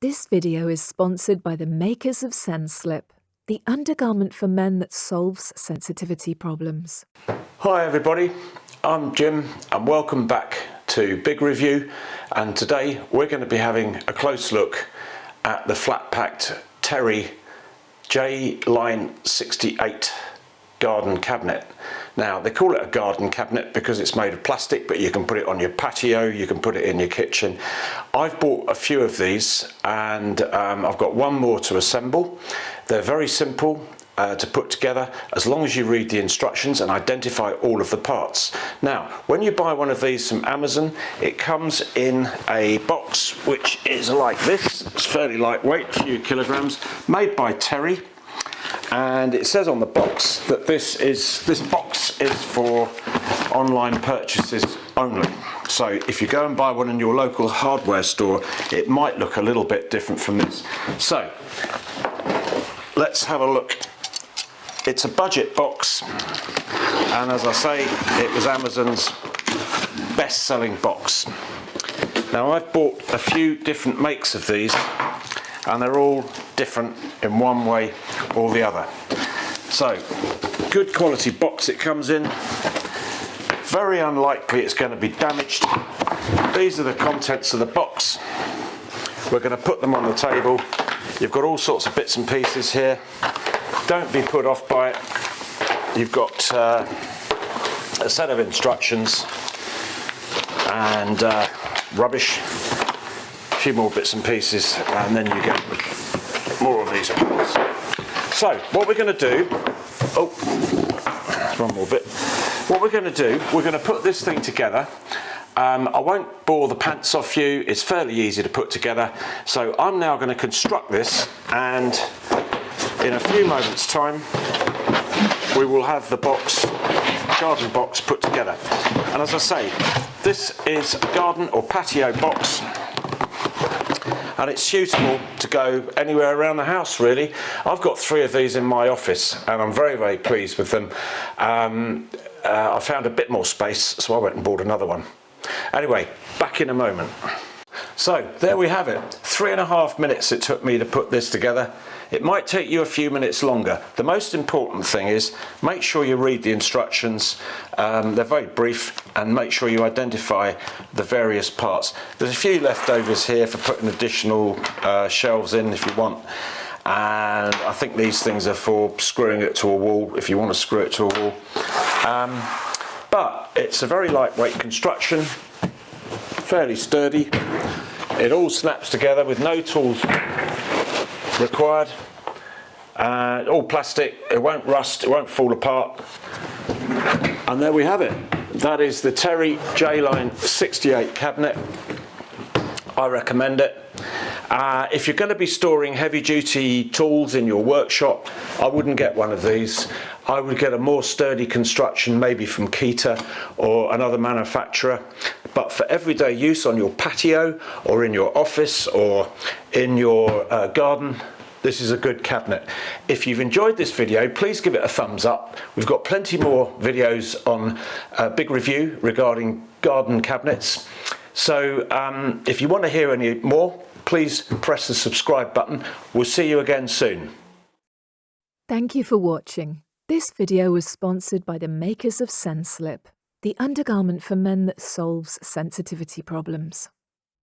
This video is sponsored by the makers of Senslip, the undergarment for men that solves sensitivity problems. Hi everybody, I'm Jim and welcome back to Big Review, and today we're going to be having a close look at the flat packed Terry J-Line 68 garden cabinet. Now they call it a garden cabinet because it's made of plastic, but you can put it on your patio, you can put it in your kitchen. I've bought a few of these and I've got one more to assemble. They're very simple to put together as long as you read the instructions and identify all of the parts. Now when you buy one of these from Amazon, it comes in a box which is like this. It's fairly lightweight, a few kilograms, made by Terry. And it says on the box that this box is for online purchases only. So if you go and buy one in your local hardware store, it might look a little bit different from this. So let's have a look. It's a budget box, and as I say, it was Amazon's best-selling box. Now I've bought a few different makes of these, and they're all different in one way or the other. So, good quality box it comes in. Very unlikely it's going to be damaged. These are the contents of the box. We're going to put them on the table. You've got all sorts of bits and pieces here. Don't be put off by it. You've got a set of instructions and rubbish. A few more bits and pieces, and then you get more of these parts. So what we're going to do, one more bit. What we're going to do, we're going to put this thing together. I won't bore the pants off you, it's fairly easy to put together. So I'm now going to construct this, and in a few moments time we will have the garden box put together. And as I say, this is a garden or patio box, and it's suitable to go anywhere around the house really. I've got 3 of these in my office and I'm very, very pleased with them. I found a bit more space, so I went and bought another one. Anyway, back in a moment. So there we have it. 3.5 minutes it took me to put this together. It might take you a few minutes longer. The most important thing is make sure you read the instructions. They're very brief, and make sure you identify the various parts. There's a few leftovers here for putting additional shelves in if you want. And I think these things are for screwing it to a wall if you want to screw it to a wall. But it's a very lightweight construction, fairly sturdy. It all snaps together with no tools required. All plastic, it won't rust, it won't fall apart. And there we have it. That is the Terry J-Line 68 cabinet. I recommend it. If you're going to be storing heavy duty tools in your workshop, I wouldn't get one of these. I would get a more sturdy construction, maybe from Kita or another manufacturer. But for everyday use on your patio or in your office or in your garden, this is a good cabinet. If you've enjoyed this video, please give it a thumbs up. We've got plenty more videos on Big Review regarding garden cabinets. So if you want to hear any more, please press the subscribe button. We'll see you again soon. Thank you for watching. This video was sponsored by the makers of Senslip, the undergarment for men that solves sensitivity problems.